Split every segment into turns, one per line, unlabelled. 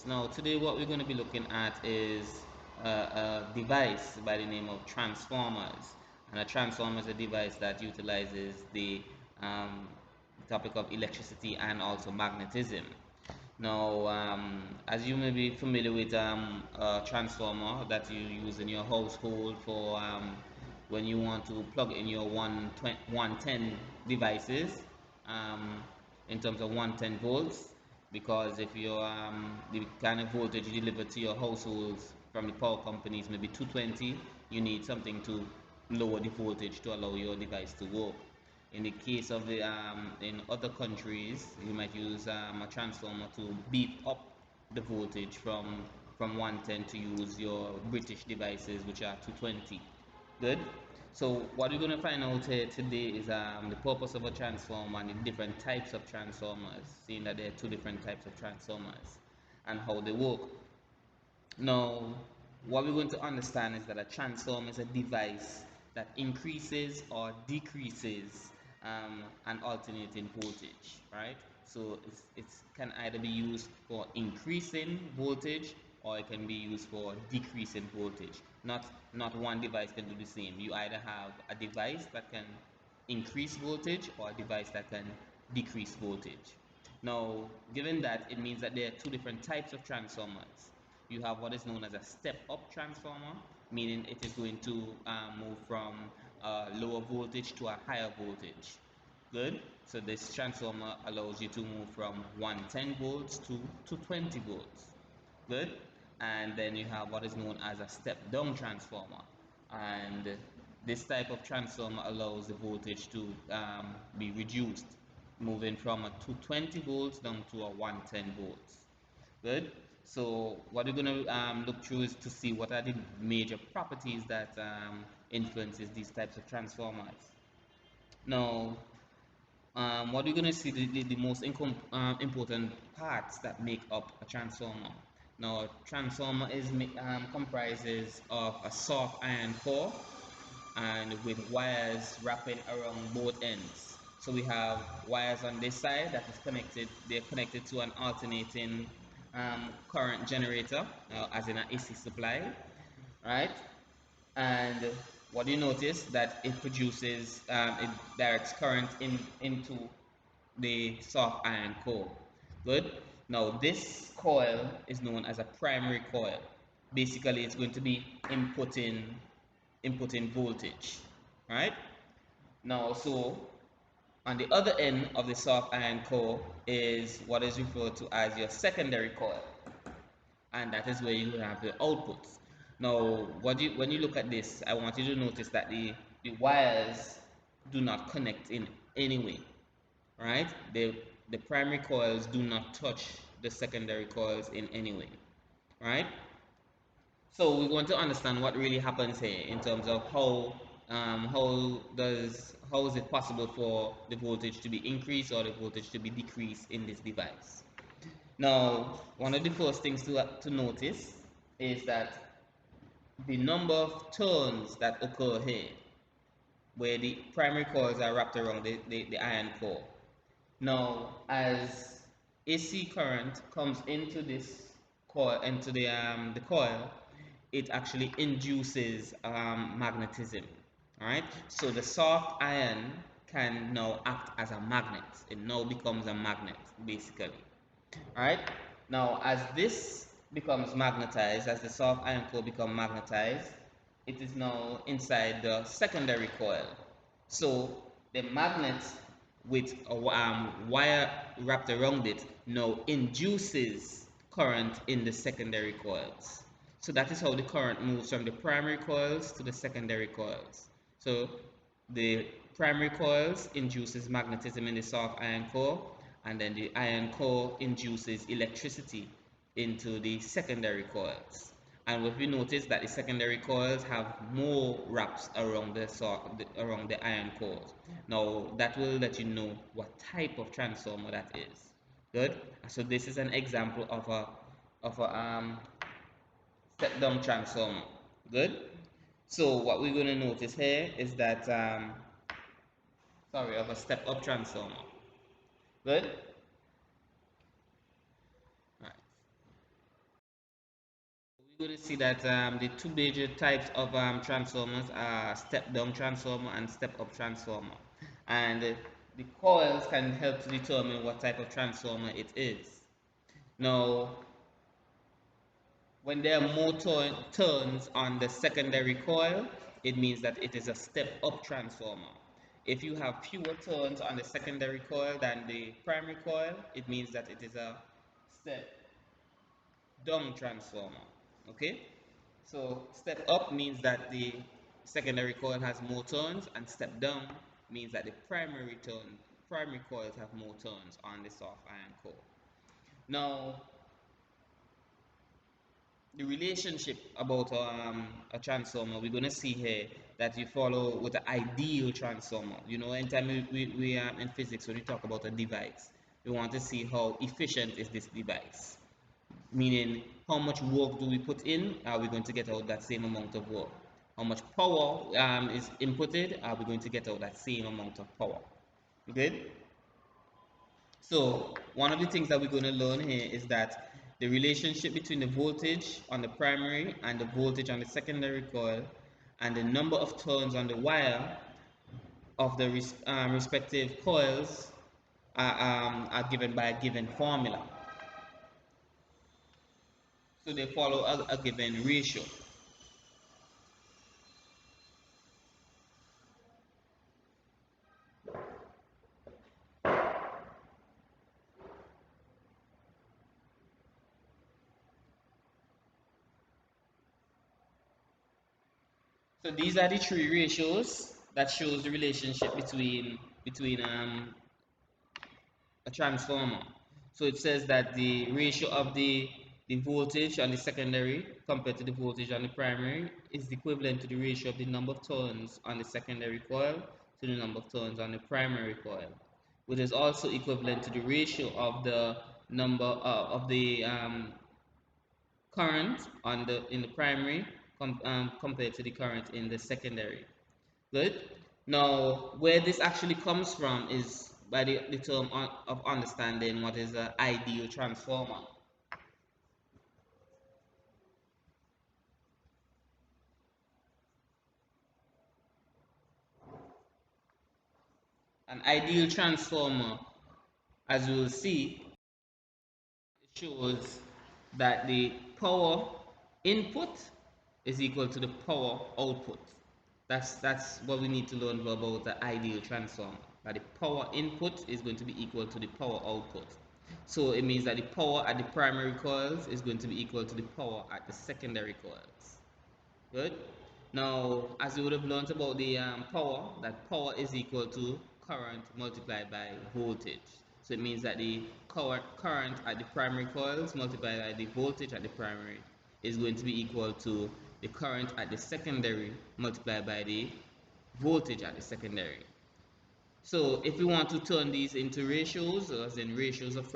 Now, today what we're going to be looking at is a device by the name of transformers. And a transformer is a device that utilizes the topic of electricity and also magnetism. Now, as you may be familiar with a transformer that you use in your household for when you want to plug in your 110 devices um, in terms of 110 volts, because if your the kind of voltage you deliver to your households from the power companies maybe 220, you need something to lower the voltage to allow your device to work. In the case of the in other countries, you might use a transformer to beat up the voltage from 110 to use your British devices, which are 220. Good. So what we're going to find out here today is the purpose of a transformer and the different types of transformers, seeing that there are two different types of transformers and how they work. Now, what we're going to understand is that a transformer is a device that increases or decreases an alternating voltage, right? So it can either be used for increasing voltage or it can be used for decreasing voltage. Not one device can do the same. You either have a device that can increase voltage or a device that can decrease voltage. Now, given that, it means that there are two different types of transformers. You have what is known as a step-up transformer, meaning it is going to move from lower voltage to a higher voltage. Good. So this transformer allows you to move from 110 volts to 20 volts. Good. And then you have what is known as a step-down transformer, and this type of transformer allows the voltage to be reduced, moving from a 220 volts down to a 110 volts. Good. So what we're going to look through is to see what are the major properties that influences these types of transformers. Now, what we're going to see the most important parts that make up a transformer. Now, a transformer is comprises of a soft iron core and with wires wrapping around both ends. So we have wires on this side that is connected, they're connected to an alternating current generator, as in an AC supply, right? And what you notice that it produces, it directs current into the soft iron core. Good. Now this coil is known as a primary coil. Basically, it's going to be inputting voltage, right? Now, so on the other end of the soft iron core is what is referred to as your secondary coil, and that is where you have the outputs. Now, when you look at this, I want you to notice that the wires do not connect in any way, right? The primary coils do not touch the secondary coils in any way, right? So we want to understand what really happens here in terms of how is it possible for the voltage to be increased or the voltage to be decreased in this device. Now, one of the first things to notice is that the number of turns that occur here, where the primary coils are wrapped around the iron core. Now, as AC current comes into this coil, into the coil, it actually induces magnetism. All right. So the soft iron can now act as a magnet. It now becomes a magnet, basically. All right. Now, as this becomes magnetized, as the soft iron core becomes magnetized, it is now inside the secondary coil. So the magnet with a wire wrapped around it now induces current in the secondary coils. So that is how the current moves from the primary coils to the secondary coils. So the primary coils induces magnetism in the soft iron core, and then the iron core induces electricity into the secondary coils. And what we notice that the secondary coils have more wraps around around the iron cores. Now that will let you know what type of transformer that is. Good. So this is an example of a step down transformer. Good. So what we're going to notice here is that sorry, of a step up transformer. Good. Right. We're going to see that the two major types of transformers are step-down transformer and step-up transformer. And the coils can help to determine what type of transformer it is. Now, when there are more turns on the secondary coil, it means that it is a step-up transformer. If you have fewer turns on the secondary coil than the primary coil, it means that it is a step-down transformer. Okay? So step up means that the secondary coil has more turns, and step down means that the primary coils have more turns on the soft iron core. Now, the relationship about a transformer, we're going to see here that you follow with the ideal transformer. You know, anytime we are in physics, when we talk about a device, we want to see how efficient is this device, meaning how much work do we put in, are we going to get out that same amount of work? How much power is inputted, are we going to get out that same amount of power? Good? So one of the things that we're going to learn here is that the relationship between the voltage on the primary and the voltage on the secondary coil and the number of turns on the wire of the respective coils are given by a given formula. So they follow a given ratio. So these are the three ratios that shows the relationship between a transformer. So it says that the ratio of the voltage on the secondary compared to the voltage on the primary is equivalent to the ratio of the number of turns on the secondary coil to the number of turns on the primary coil, which is also equivalent to the ratio of the number of the current on the in the primary compared to the current in the secondary. Good. Now, where this actually comes from is by the term of understanding what is an ideal transformer. An ideal transformer, as you will see, shows that the power input is equal to the power output. That's what we need to learn about the ideal transformer. That the power input is going to be equal to the power output. So it means that the power at the primary coils is going to be equal to the power at the secondary coils. Good. Now, as you would have learned about the power, that power is equal to current multiplied by voltage. So it means that the current at the primary coils multiplied by the voltage at the primary is going to be equal to the current at the secondary multiplied by the voltage at the secondary. So if we want to turn these into ratios, as in ratios of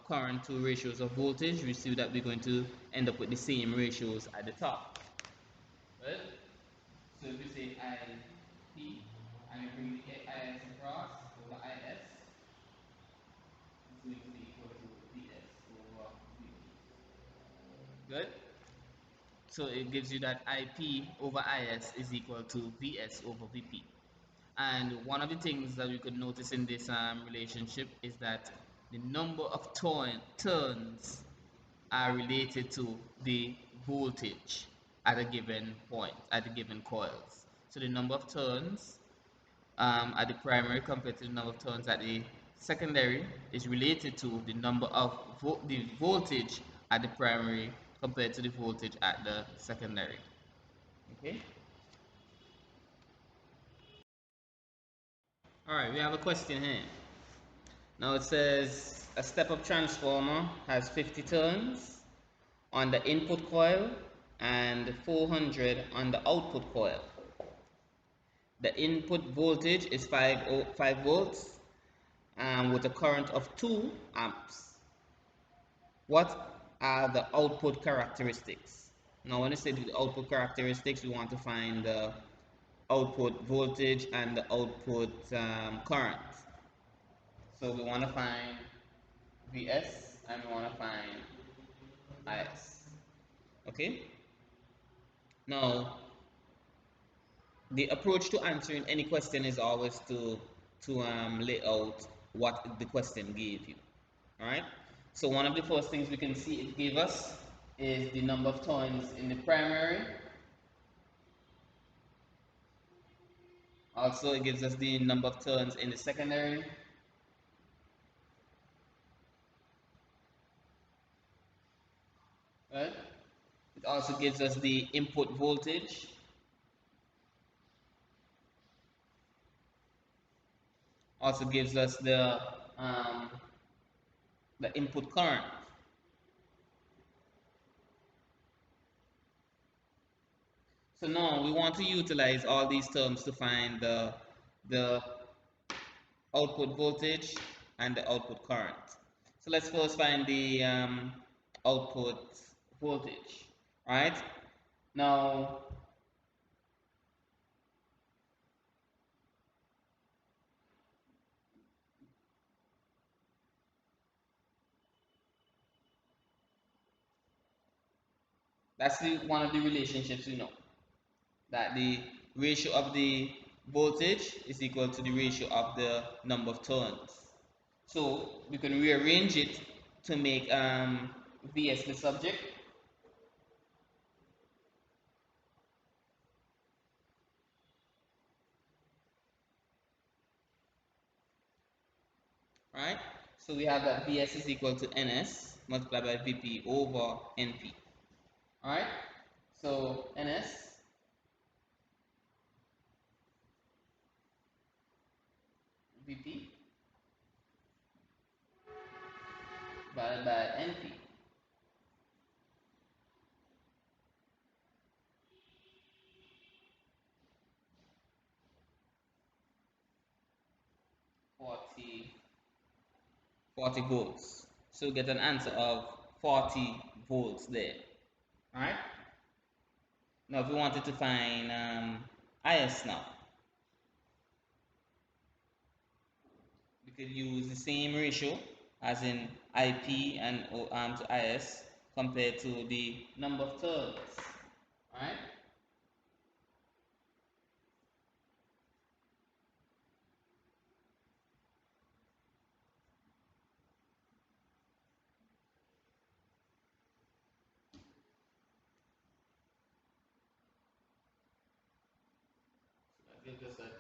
current to ratios of voltage, we see that we're going to end up with the same ratios at the top. Right? So if we say IP and we bring the IS across over IS, it's going to be equal to VS over VP. Good? So it gives you that IP over IS is equal to VS over VP. And one of the things that we could notice in this relationship is that the number of turns are related to the voltage at a given point, at the given coils. So the number of turns at the primary compared to the number of turns at the secondary is related to the number of the voltage at the primary compared to the voltage at the secondary. Okay. All right, we have a question here. Now it says a step-up transformer has 50 turns on the input coil and 400 on the output coil. The input voltage is 5 volts with a current of 2 amps. What are the output characteristics? Now when I say the output characteristics, we want to find the output voltage and the output current. So we want to find Vs and we want to find Is. Okay. Now, the approach to answering any question is always to lay out what the question gave you. All right. So one of the first things we can see it gave us is the number of turns in the primary. Also, it gives us the number of turns in the secondary. Right. It also gives us the input voltage. Also gives us the input current. So now we want to utilize all these terms to find the output voltage and the output current. So let's first find the output voltage, right? Now, that's one of the relationships we know, that the ratio of the voltage is equal to the ratio of the number of turns. So we can rearrange it to make Vs the subject, right? So we have that Vs is equal to Ns multiplied by Vp over Np, all right? So Ns Vp divided by Np, 40, 40 volts. So we get an answer of 40 volts there, all right? Now if we wanted to find Is now, we could use the same ratio as in IP and to Is compared to the number of turns, all right? So that gives us that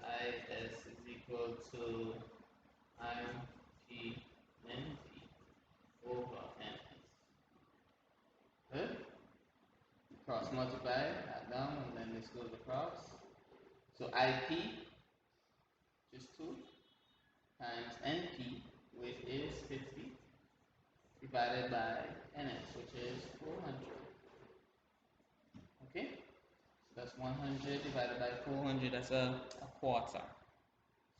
Is is equal to IP NP over Ns. Good? Cross multiply, add down, and then this goes across. So IP, which is 2, times NP, which is 50, divided by Ns, which is 400. Okay? So that's 100 divided by 400, that's a quarter.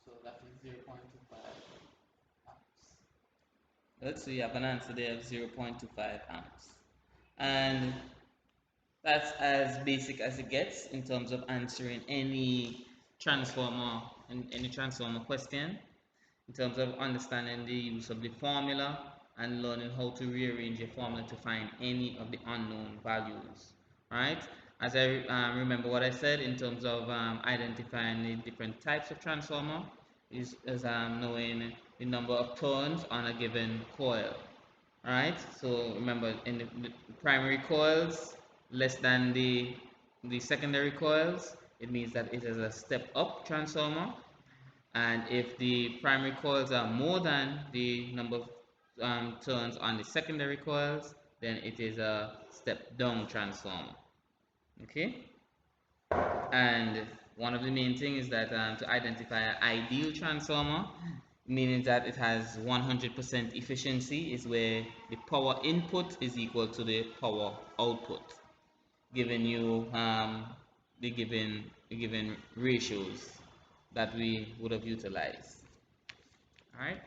So that is 0.25 amps. Good, so you have an answer there of 0.25 amps. And that's as basic as it gets in terms of answering any transformer question, in terms of understanding the use of the formula and learning how to rearrange a formula to find any of the unknown values, right? As I remember what I said in terms of identifying the different types of transformer is knowing the number of turns on a given coil, right? So remember, in the primary coils less than the secondary coils, it means that it is a step up transformer. And if the primary coils are more than the number of turns on the secondary coils, then it is a step down transformer. Okay, and one of the main things is that to identify an ideal transformer, meaning that it has 100% efficiency, is where the power input is equal to the power output, giving you the given ratios that we would have utilized. All right.